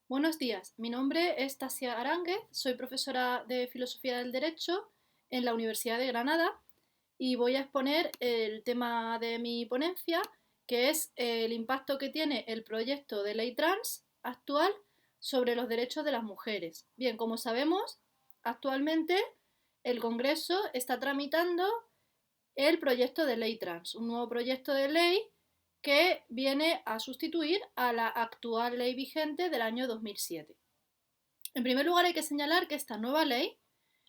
Buenos días, mi nombre es Tasia Aránguez, soy profesora de Filosofía del Derecho en la Universidad de Granada y voy a exponer el tema de mi ponencia, que es el impacto que tiene el proyecto de ley trans actual sobre los derechos de las mujeres. Bien, como sabemos, actualmente el Congreso está tramitando el proyecto de ley trans, un nuevo proyecto de ley que viene a sustituir a la actual ley vigente del año 2007. En primer lugar, hay que señalar que esta nueva ley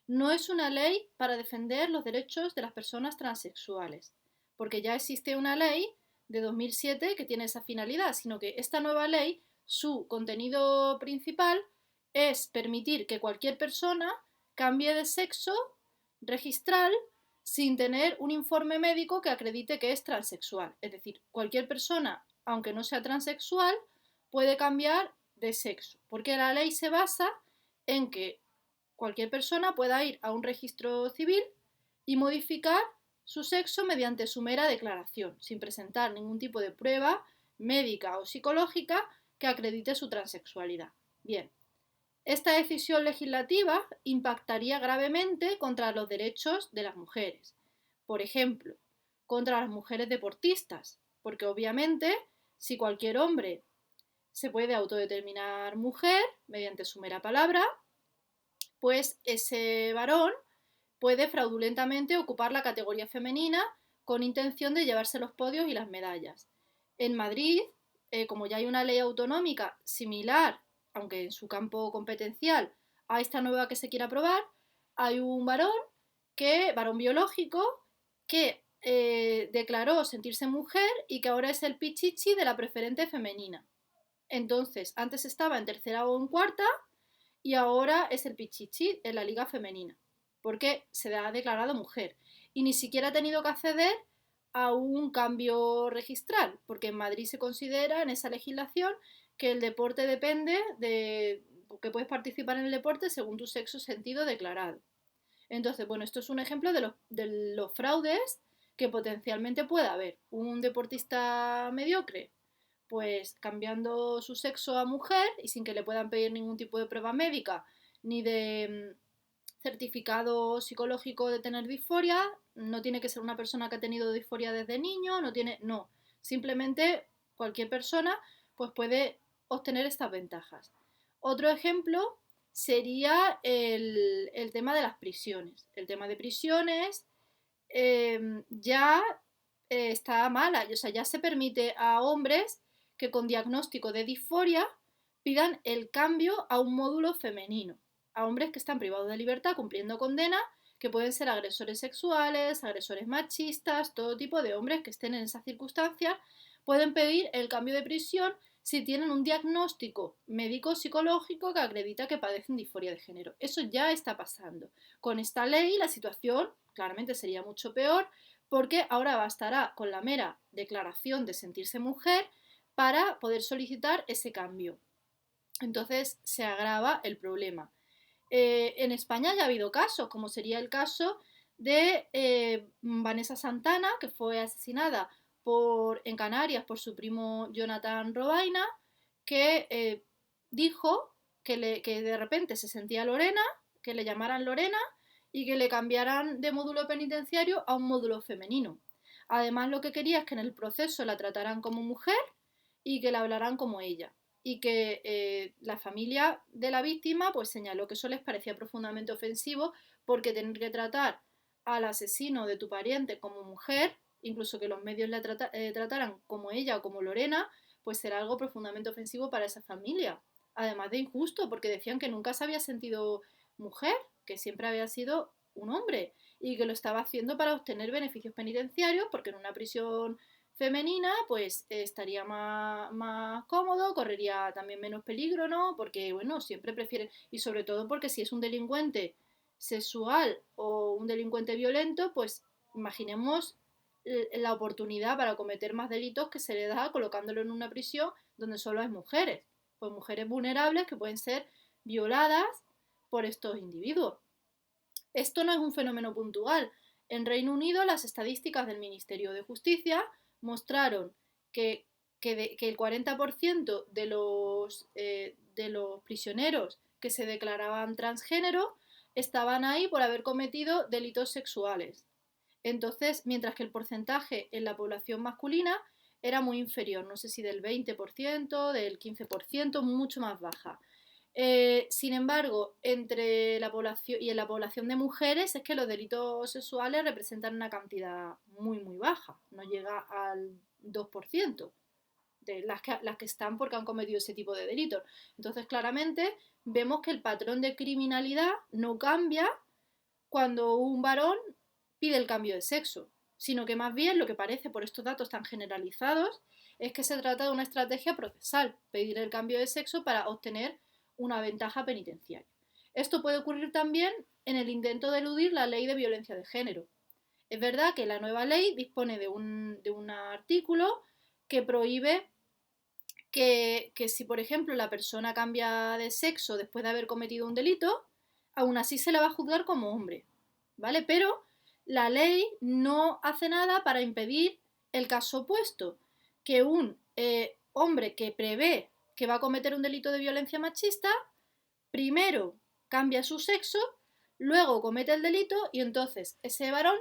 no es una ley para defender los derechos de las personas transexuales, porque ya existe una ley de 2007 que tiene esa finalidad, sino que esta nueva ley, su contenido principal es permitir que cualquier persona cambie de sexo registral sin tener un informe médico que acredite que es transexual. Es decir, cualquier persona, aunque no sea transexual, puede cambiar de sexo, porque la ley se basa en que cualquier persona pueda ir a un registro civil y modificar su sexo mediante su mera declaración, sin presentar ningún tipo de prueba médica o psicológica que acredite su transexualidad. Bien, esta decisión legislativa impactaría gravemente contra los derechos de las mujeres. Por ejemplo, contra las mujeres deportistas, porque obviamente si cualquier hombre se puede autodeterminar mujer mediante su mera palabra, pues ese varón puede fraudulentamente ocupar la categoría femenina con intención de llevarse los podios y las medallas. En Madrid, como ya hay una ley autonómica similar, aunque en su campo competencial, a esta nueva que se quiere aprobar, hay un varón biológico, que declaró sentirse mujer y que ahora es el pichichi de la preferente femenina. Entonces, antes estaba en tercera o en cuarta y ahora es el pichichi en la liga femenina, porque se ha declarado mujer y ni siquiera ha tenido que acceder a un cambio registral, porque en Madrid se considera en esa legislación que el deporte depende de que puedes participar en el deporte según tu sexo sentido declarado. Entonces, bueno, esto es un ejemplo de los fraudes que potencialmente puede haber. Un deportista mediocre, pues cambiando su sexo a mujer y sin que le puedan pedir ningún tipo de prueba médica ni de certificado psicológico de tener disforia, no tiene que ser una persona que ha tenido disforia desde niño, no, simplemente cualquier persona pues puede obtener estas ventajas. Otro ejemplo sería el tema de las prisiones. El tema de prisiones ya está mala, o sea, ya se permite a hombres que con diagnóstico de disforia pidan el cambio a un módulo femenino, a hombres que están privados de libertad cumpliendo condena, que pueden ser agresores sexuales, agresores machistas, todo tipo de hombres que estén en esas circunstancias, pueden pedir el cambio de prisión si tienen un diagnóstico médico psicológico que acredita que padecen disforia de género. Eso ya está pasando. Con esta ley la situación claramente sería mucho peor, porque ahora bastará con la mera declaración de sentirse mujer para poder solicitar ese cambio. Entonces se agrava el problema. En España ya ha habido casos, como sería el caso de Vanessa Santana, que fue asesinada en Canarias por su primo Jonathan Robaina, que dijo que de repente se sentía Lorena, que le llamaran Lorena y que le cambiaran de módulo penitenciario a un módulo femenino. Además, lo que quería es que en el proceso la trataran como mujer y que la hablaran como ella. Y que la familia de la víctima pues señaló que eso les parecía profundamente ofensivo, porque tener que tratar al asesino de tu pariente como mujer, incluso que los medios la trataran como ella o como Lorena, pues será algo profundamente ofensivo para esa familia. Además de injusto, porque decían que nunca se había sentido mujer, que siempre había sido un hombre y que lo estaba haciendo para obtener beneficios penitenciarios, porque en una prisión femenina pues estaría más cómodo, correría también menos peligro, ¿no? Porque, bueno, siempre prefieren, y sobre todo porque si es un delincuente sexual o un delincuente violento, pues imaginemos la oportunidad para cometer más delitos que se le da colocándolo en una prisión donde solo hay mujeres, pues mujeres vulnerables que pueden ser violadas por estos individuos. Esto no es un fenómeno puntual. En Reino Unido, las estadísticas del Ministerio de Justicia mostraron que el 40% los prisioneros que se declaraban transgénero estaban ahí por haber cometido delitos sexuales. Entonces, mientras que el porcentaje en la población masculina era muy inferior, no sé si del 20%, del 15%, mucho más baja. Sin embargo, entre la población y en la población de mujeres es que los delitos sexuales representan una cantidad muy, muy baja, no llega al 2% de las que están porque han cometido ese tipo de delitos. Entonces, claramente, vemos que el patrón de criminalidad no cambia cuando un varón pide el cambio de sexo, sino que más bien lo que parece por estos datos tan generalizados es que se trata de una estrategia procesal, pedir el cambio de sexo para obtener una ventaja penitenciaria. Esto puede ocurrir también en el intento de eludir la ley de violencia de género. Es verdad que la nueva ley dispone de un artículo que prohíbe que si, por ejemplo, la persona cambia de sexo después de haber cometido un delito, aún así se la va a juzgar como hombre, ¿vale? Pero la ley no hace nada para impedir el caso opuesto, que un hombre que prevé que va a cometer un delito de violencia machista, primero cambia su sexo, luego comete el delito y entonces ese varón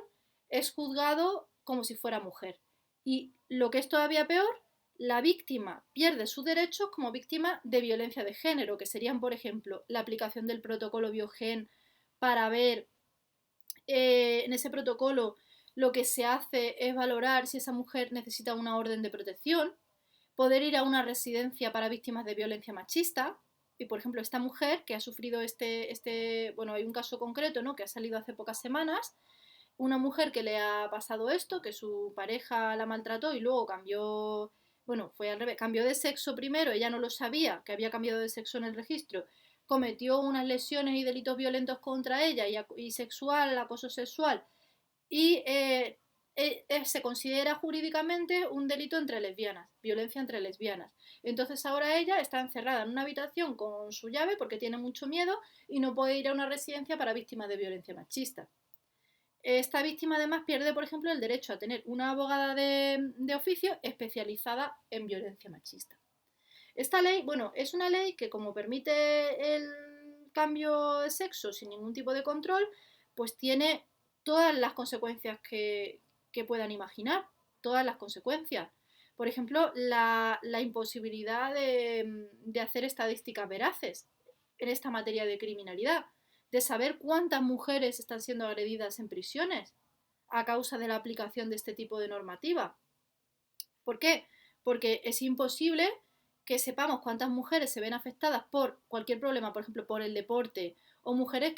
es juzgado como si fuera mujer. Y lo que es todavía peor, la víctima pierde sus derechos como víctima de violencia de género, que serían, por ejemplo, la aplicación del protocolo Biogen para ver en ese protocolo lo que se hace es valorar si esa mujer necesita una orden de protección, poder ir a una residencia para víctimas de violencia machista. Y, por ejemplo, esta mujer que ha sufrido bueno, hay un caso concreto, ¿no?, que ha salido hace pocas semanas, una mujer que le ha pasado esto, que su pareja la maltrató y luego cambió, bueno, fue al revés, cambió de sexo primero, ella no lo sabía, que había cambiado de sexo en el registro, cometió unas lesiones y delitos violentos contra ella y sexual, acoso sexual, y se considera jurídicamente un delito entre lesbianas, violencia entre lesbianas. Entonces ahora ella está encerrada en una habitación con su llave porque tiene mucho miedo y no puede ir a una residencia para víctimas de violencia machista. Esta víctima además pierde, por ejemplo, el derecho a tener una abogada de oficio especializada en violencia machista. Esta ley, bueno, es una ley que como permite el cambio de sexo sin ningún tipo de control, pues tiene todas las consecuencias que puedan imaginar, todas las consecuencias. Por ejemplo, la imposibilidad de hacer estadísticas veraces en esta materia de criminalidad, de saber cuántas mujeres están siendo agredidas en prisiones a causa de la aplicación de este tipo de normativa. ¿Por qué? Porque es imposible que sepamos cuántas mujeres se ven afectadas por cualquier problema, por ejemplo, por el deporte, o mujeres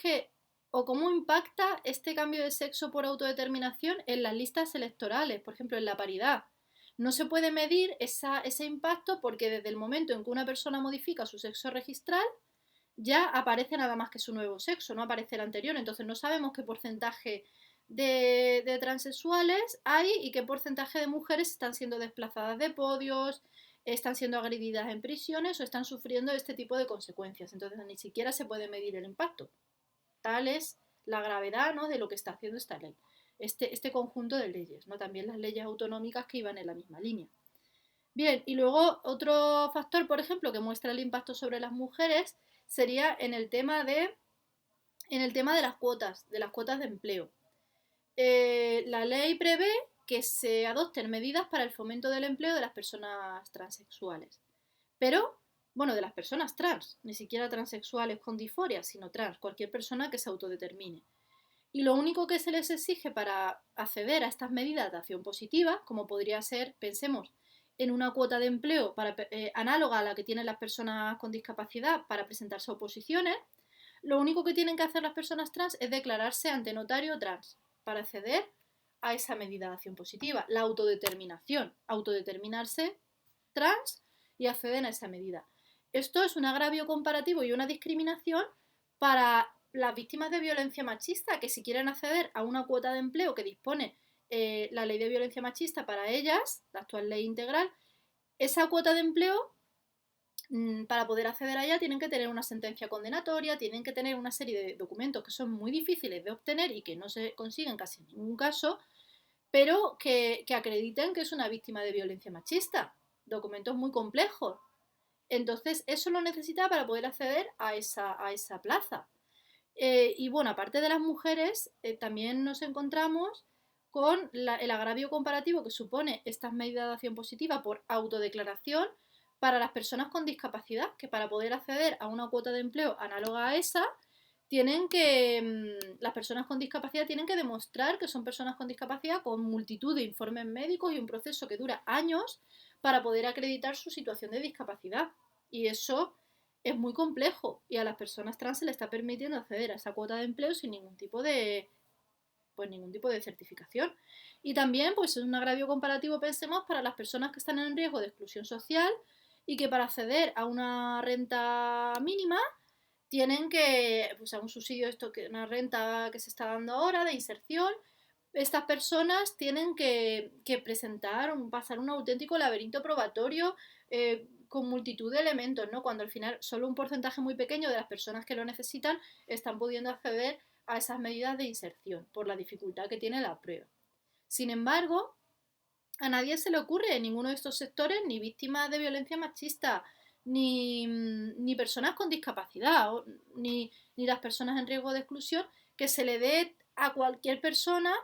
o cómo impacta este cambio de sexo por autodeterminación en las listas electorales, por ejemplo, en la paridad. No se puede medir ese impacto porque desde el momento en que una persona modifica su sexo registral, ya aparece nada más que su nuevo sexo, no aparece el anterior, entonces no sabemos qué porcentaje de transexuales hay y qué porcentaje de mujeres están siendo desplazadas de podios, están siendo agredidas en prisiones o están sufriendo este tipo de consecuencias. Entonces ni siquiera se puede medir el impacto. Tal es la gravedad, ¿no?, de lo que está haciendo esta ley, este conjunto de leyes, ¿no?, también las leyes autonómicas que iban en la misma línea. Bien, y luego otro factor, por ejemplo, que muestra el impacto sobre las mujeres sería en el tema de las cuotas de empleo. La ley prevé que se adopten medidas para el fomento del empleo de las personas transexuales. Pero, bueno, de las personas trans, ni siquiera transexuales con disforia, sino trans, cualquier persona que se autodetermine. Y lo único que se les exige para acceder a estas medidas de acción positiva, como podría ser, pensemos, en una cuota de empleo análoga a la que tienen las personas con discapacidad para presentarse a oposiciones, lo único que tienen que hacer las personas trans es declararse ante notario trans para acceder a esa medida de acción positiva, la autodeterminación, autodeterminarse trans y acceden a esa medida. Esto es un agravio comparativo y una discriminación para las víctimas de violencia machista, que si quieren acceder a una cuota de empleo que dispone la ley de violencia machista para ellas, la actual ley integral, esa cuota de empleo, para poder acceder a ella, tienen que tener una sentencia condenatoria, tienen que tener una serie de documentos que son muy difíciles de obtener y que no se consiguen casi en ningún caso, pero que acrediten que es una víctima de violencia machista. Documentos muy complejos. Entonces, eso lo necesita para poder acceder a esa plaza. Y bueno, aparte de las mujeres, también nos encontramos con el agravio comparativo que supone estas medidas de acción positiva por autodeclaración para las personas con discapacidad, que para poder acceder a una cuota de empleo análoga a esa, las personas con discapacidad tienen que demostrar que son personas con discapacidad con multitud de informes médicos y un proceso que dura años para poder acreditar su situación de discapacidad. Y eso es muy complejo y a las personas trans se les está permitiendo acceder a esa cuota de empleo sin ningún tipo de certificación. Y también pues es un agravio comparativo, pensemos, para las personas que están en riesgo de exclusión social y que para acceder a una renta mínima tienen que, pues a un subsidio, una renta que se está dando ahora de inserción, estas personas tienen que pasar un auténtico laberinto probatorio con multitud de elementos, ¿no? Cuando al final solo un porcentaje muy pequeño de las personas que lo necesitan están pudiendo acceder a esas medidas de inserción por la dificultad que tiene la prueba. Sin embargo, a nadie se le ocurre en ninguno de estos sectores, ni víctimas de violencia machista, ni personas con discapacidad, ni las personas en riesgo de exclusión, que se le dé a cualquier persona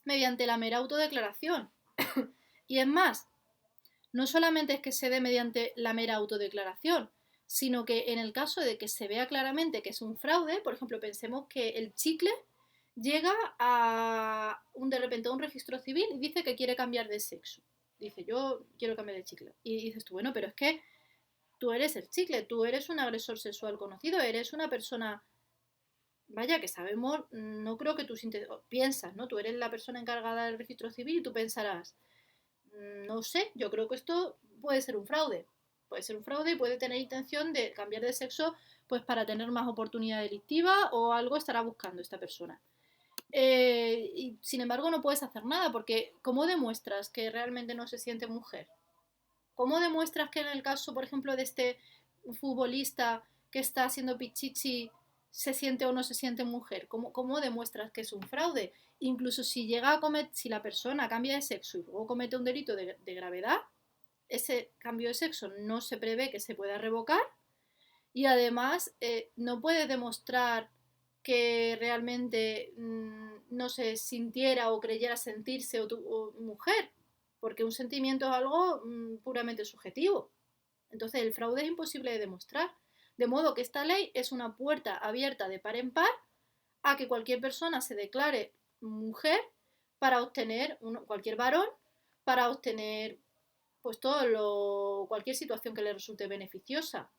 mediante la mera autodeclaración. Y es más, no solamente es que se dé mediante la mera autodeclaración, sino que en el caso de que se vea claramente que es un fraude, por ejemplo, pensemos que el chicle llega de repente a un registro civil y dice que quiere cambiar de sexo. Dice, yo quiero cambiar de chicle. Y dices tú, bueno, pero es que tú eres el chicle, tú eres un agresor sexual conocido, eres una persona, vaya, que sabemos, no creo que tú piensas, ¿no? Tú eres la persona encargada del registro civil y tú pensarás, no sé, yo creo que esto puede ser un fraude. Puede ser un fraude y puede tener intención de cambiar de sexo pues para tener más oportunidad delictiva o algo estará buscando esta persona. Y sin embargo no puedes hacer nada porque ¿cómo demuestras que realmente no se siente mujer? ¿Cómo demuestras que en el caso, por ejemplo, de este futbolista que está haciendo pichichi se siente o no se siente mujer? ¿Cómo demuestras que es un fraude? Incluso si llega a cometer, si la persona cambia de sexo y luego comete un delito de gravedad, ese cambio de sexo no se prevé que se pueda revocar y además no puede demostrar que realmente no se sintiera o creyera sentirse o mujer, porque un sentimiento es algo puramente subjetivo. Entonces el fraude es imposible de demostrar. De modo que esta ley es una puerta abierta de par en par a que cualquier persona se declare mujer para obtener, cualquier varón, para obtener pues cualquier situación que le resulte beneficiosa.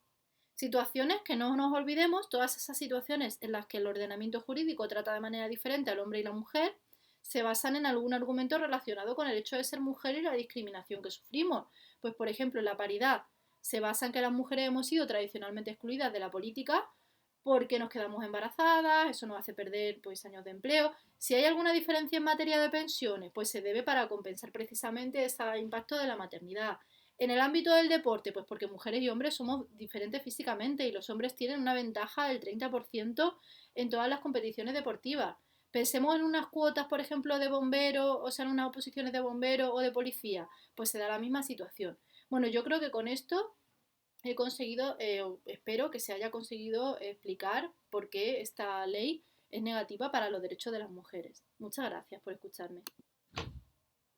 Situaciones que no nos olvidemos, todas esas situaciones en las que el ordenamiento jurídico trata de manera diferente al hombre y la mujer, se basan en algún argumento relacionado con el hecho de ser mujer y la discriminación que sufrimos. Pues, por ejemplo, la paridad se basa en que las mujeres hemos sido tradicionalmente excluidas de la política porque nos quedamos embarazadas, eso nos hace perder pues, años de empleo. Si hay alguna diferencia en materia de pensiones, pues se debe para compensar precisamente ese impacto de la maternidad. En el ámbito del deporte, pues porque mujeres y hombres somos diferentes físicamente y los hombres tienen una ventaja del 30% en todas las competiciones deportivas. Pensemos en unas cuotas, por ejemplo, de bombero, o sea, en unas oposiciones de bombero o de policía, pues se da la misma situación. Bueno, yo creo que con esto he conseguido, espero que se haya conseguido explicar por qué esta ley es negativa para los derechos de las mujeres. Muchas gracias por escucharme.